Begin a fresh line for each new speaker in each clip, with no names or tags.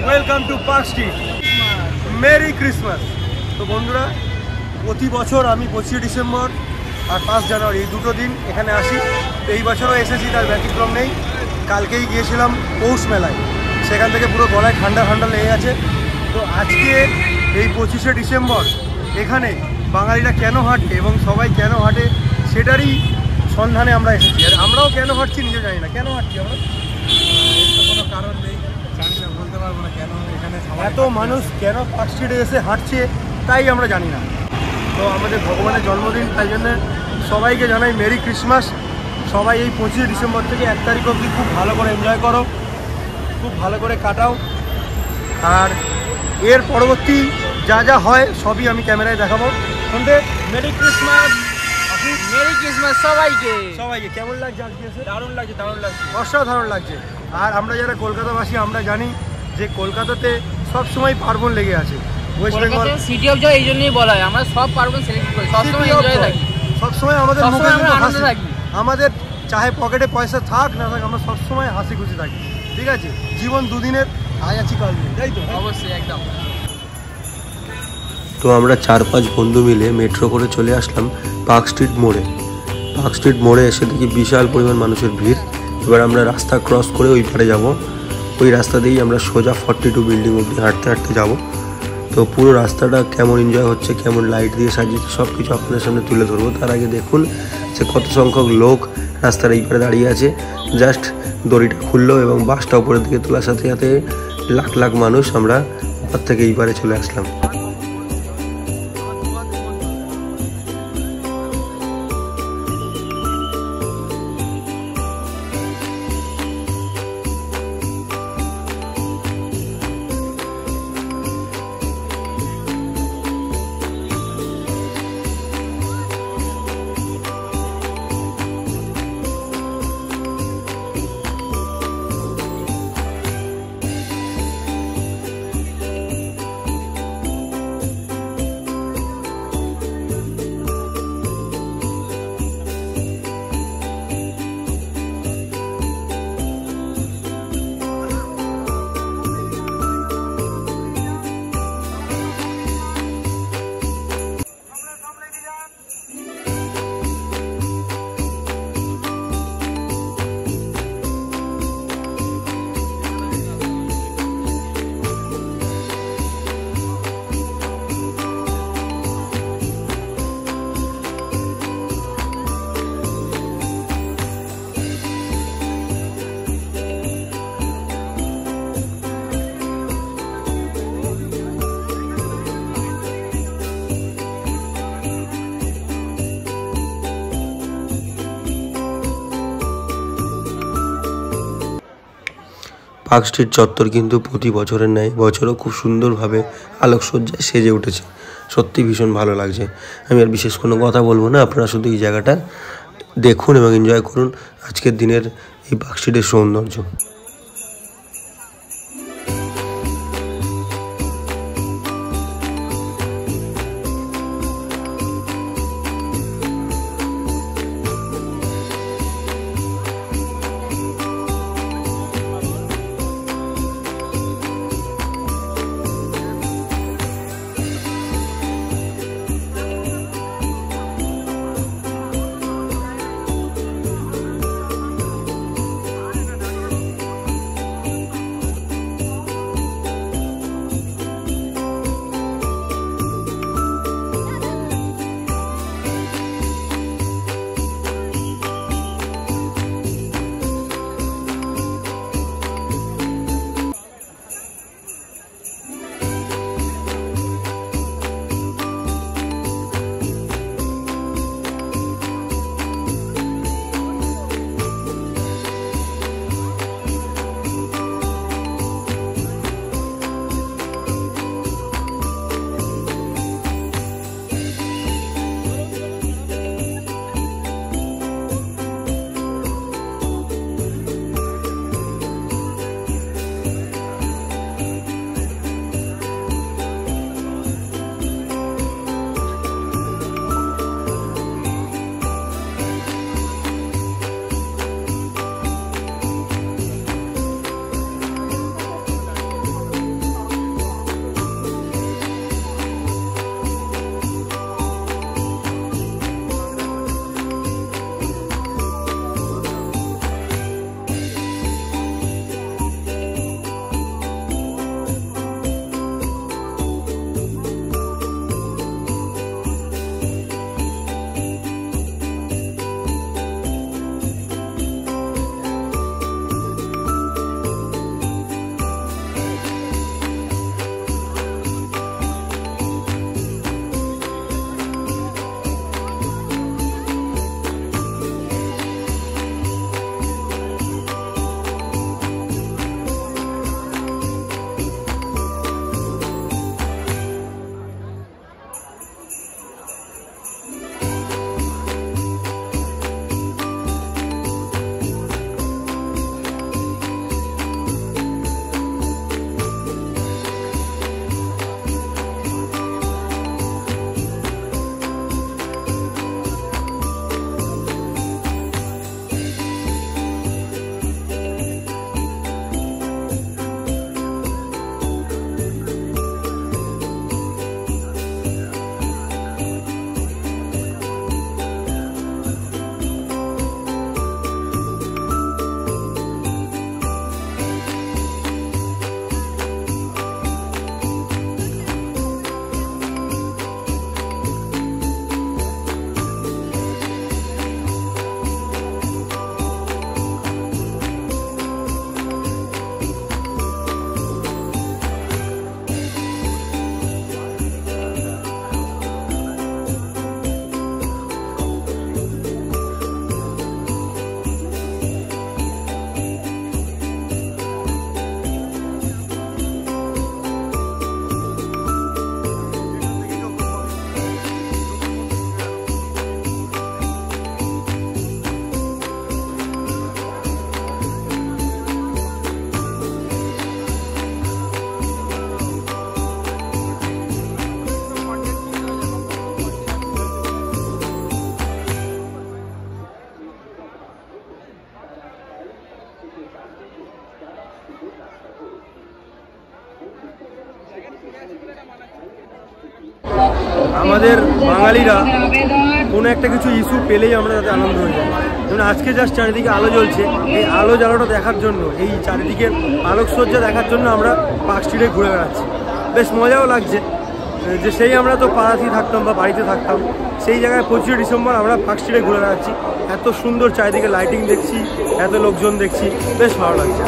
Welcome to park street. Merry Christmas. তো বন্ধুরা, প্রতি বছর আমি 25 ডিসেম্বর আর 5 জানুয়ারি এই দুটো দিন এখানে আসি। তো এই বছরও এসেছি, তার ব্যতিক্রম নেই। কালকেই গিয়েছিলাম পৌষ মেলায়, সেখান থেকে পুরো গলায় ঠান্ডা ঠান্ডা লেগে আছে। তো আজকে এই 25শে ডিসেম্বর এখানে বাঙালিরা কেন হাঁটে এবং সবাই কেন হাঁটে সেটারই সন্ধানে আমরা এসেছি। আর আমরাও কেন হাঁটছি নিজে জানি না। কেন হাঁটছি আমরা?
কোনো কারণ নেই, জানি না, বলতে পারবো না কেন এখানে
এত মানুষ কেন পার্ক স্ট্রিটে এসে হাঁটছে তাই আমরা জানি না। তো আমাদের ভগবানের জন্মদিন, তাই জন্য সবাইকে জানাই মেরি ক্রিসমাস। সবাই এই 25 ডিসেম্বর থেকে 1 তারিখ অবধি খুব ভালো করে এনজয় করো, খুব ভালো করে কাটাও। আর এর পরবর্তী যা যা হয় সবই আমি ক্যামেরায় দেখাবো। শুনতে মেরি ক্রিসমাস।
মেরি ক্রিসমাস সবাইকে।
সবাইকে কেমন লাগছে আজকে এসে?
দারুণ লাগছে, দারুণ লাগছে,
অসাধারণ লাগছে। আর আমরা যারা কলকাতাবাসী আমরা জানি যে কলকাতাতে সবসময় পার্বণ লেগে আছে। West Bengal
city of joy এই জন্যই বলা হয়, আমরা সব পার্বণ সেলিব্রেট করি, সবসময় এনজয় থাকি,
সবসময় আমাদের মুখে
আমরা আনন্দে থাকি।
আমাদের চাহে পকেটে পয়সা থাক না থাক, আমরা সবসময় হাসি খুশি থাকি। ঠিক আছে, জীবন দুদিনের, আজ আছি কাল নেই, তাই তো?
অবশ্যই, একদম।
তো আমরা 4-5 বন্ধু মিলে মেট্রো করে চলে আসলাম পার্ক স্ট্রিট মোড়ে। পার্ক স্ট্রিট মোড়ে এসে দেখি বিশাল পরিমাণ মানুষের ভিড়। এবার আমরা রাস্তা ক্রস করে ওই পারে যাব। ওই রাস্তা দিয়েই আমরা সোজা 42 বিল্ডিং অবধি হাঁটতে হাঁটতে যাব। তো পুরো রাস্তাটা কেমন এনজয় হচ্ছে, কেমন লাইট দিয়ে সাজিয়েছে, সব কিছু আপনাদের সামনে তুলে ধরবো। তার আগে দেখুন যে কত সংখ্যক লোক রাস্তার এই পারে দাঁড়িয়ে আছে। জাস্ট দড়িটা খুললো এবং বাসটা উপরের দিকে তোলার সাথে সাথে লাখ লাখ মানুষ আমরা ওপার থেকে এই পারে চলে আসলাম। পার্ক স্ট্রিট চত্বর কিন্তু প্রতি বছরের ন্যায় বছরও খুব সুন্দরভাবে আলোকসজ্জায় সেজে উঠেছে। সত্যি ভীষণ ভালো লাগছে। আমি আর বিশেষ কোনো কথা বলবো না, আপনারা শুধু এই জায়গাটা দেখুন এবং এনজয় করুন আজকের দিনের এই পার্ক স্ট্রিটের সৌন্দর্য।
আমাদের বাঙালিরা কোনো একটা কিছু ইস্যু পেলেই আমরা তাতে আনন্দ হয়ে যাই। যেমন আজকে জাস্ট চারিদিকে আলো জ্বলছে, এই আলো জ্বালাটা দেখার জন্য, এই চারিদিকের আলোকসজ্জা দেখার জন্য আমরা পার্ক স্ট্রিটে ঘুরে বেড়াচ্ছি। বেশ মজাও লাগছে যে সেই আমরা তো পাড়াতেই থাকতাম বা বাড়িতে থাকতাম, সেই জায়গায় 25 ডিসেম্বর আমরা পার্ক স্ট্রিটে ঘুরে বেড়াচ্ছি। এত সুন্দর চারিদিকে লাইটিং দেখছি, এত লোকজন দেখছি, বেশ ভালো লাগছে।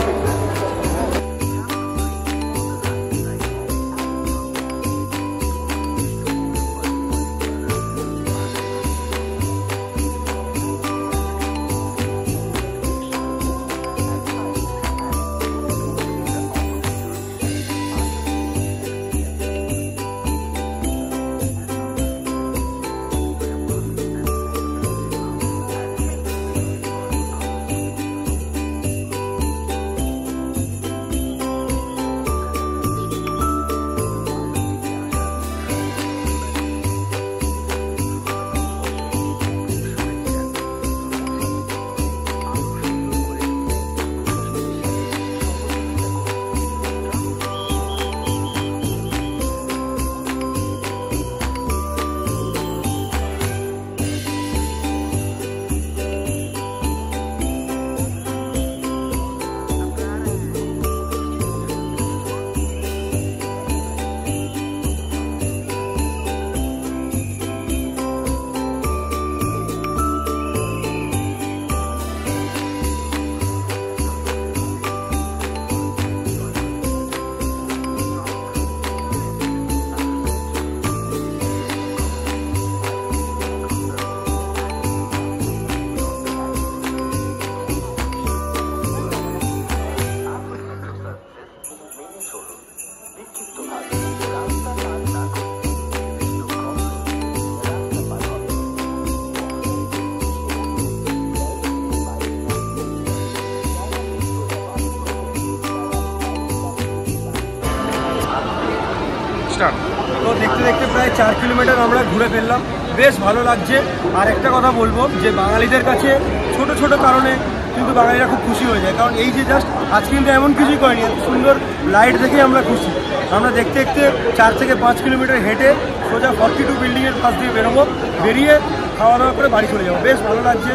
তো দেখতে দেখতে প্রায় 4 কিলোমিটার আমরা ঘুরে ফেললাম, বেশ ভালো লাগছে। আর একটা কথা বলবো যে বাঙালিদের কাছে ছোট ছোট কারণে কিন্তু বাঙালিরা খুব খুশি হয়ে যায়। কারণ এই যে জাস্ট আজকে কিন্তু এমন কিছুই করেনি, এত সুন্দর লাইট দেখেই আমরা খুশি। আমরা দেখতে দেখতে 4 থেকে 5 কিলোমিটার হেঁটে সোজা 42 বিল্ডিংয়ের পাশ দিয়ে বেরোবো, বেরিয়ে খাওয়া দাওয়া করে বাড়ি চলে যাবো। বেশ ভালো লাগছে।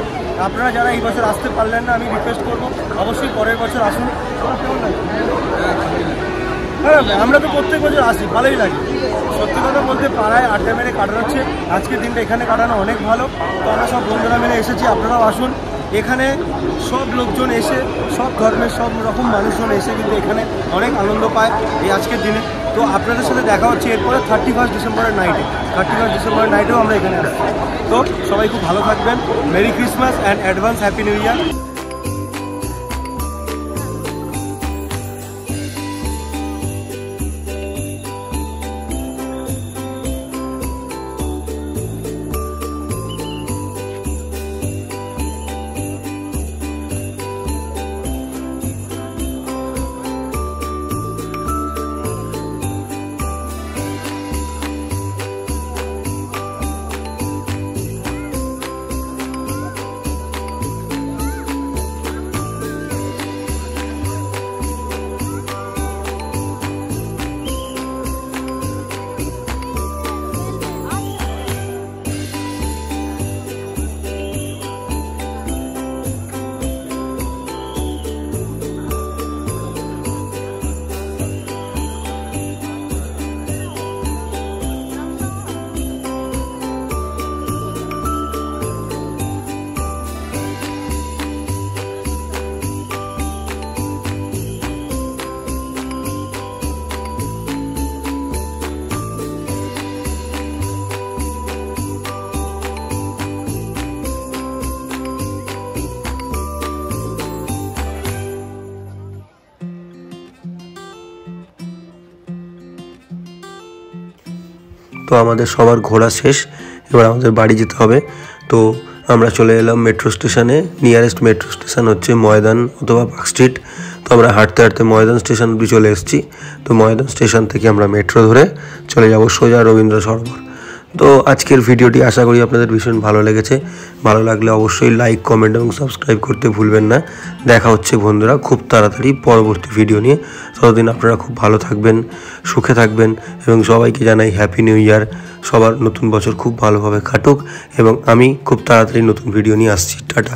আপনারা যারা এই বছর আসতে পারলেন না, আমি রিকোয়েস্ট করবো অবশ্যই পরের বছর আসুন। কেমন লাগে? হ্যাঁ, আমরা তো প্রত্যেক বছর আসি, ভালোই লাগে। সত্যি কথা বলতে পাড়ায় আড্ডা মেরে কাটানো হচ্ছে, আজকের দিনটা এখানে কাটানো অনেক ভালো। তো আমরা সব বন্ধুরা মিলে এসেছি, আপনারাও আসুন। এখানে সব লোকজন এসে, সব ধর্মের সব রকম মানুষজন এসে কিন্তু এখানে অনেক আনন্দ পায় এই আজকের দিনে। তো আপনাদের সাথে দেখা হচ্ছে এরপরে 31 ডিসেম্বরের নাইটে। 31 ডিসেম্বরের নাইটেও আমরা এখানে আসছি। তো সবাই খুব ভালো থাকবেন। Merry Christmas and advance happy new year.
তো আমাদের সবার ঘোরা শেষ, এবার আমাদের বাড়ি যেতে হবে। তো আমরা চলে এলাম মেট্রো স্টেশনে। নিয়ারেস্ট মেট্রো স্টেশন হচ্ছে ময়দান অথবা পার্ক স্ট্রিট। তো আমরা হাঁটতে হাঁটতে ময়দান স্টেশন অবধি চলে এসেছি। তো ময়দান স্টেশন থেকে আমরা মেট্রো ধরে চলে যাব সোজা রবীন্দ্র সরোবর। তো আজকের ভিডিওটি আশা করি আপনাদের ভীষণ ভালো লেগেছে। ভালো লাগলে অবশ্যই লাইক, কমেন্ট এবং সাবস্ক্রাইব করতে ভুলবেন না। দেখা হচ্ছে বন্ধুরা খুব তাড়াতাড়ি পরবর্তী ভিডিও নিয়ে। ততদিন আপনারা খুব ভালো থাকবেন, সুখে থাকবেন এবং সবাইকে জানাই হ্যাপি নিউ ইয়ার। সবার নতুন বছর খুব ভালোভাবে কাটুক এবং আমি খুব তাড়াতাড়ি নতুন ভিডিও নিয়ে আসছি। টাটা।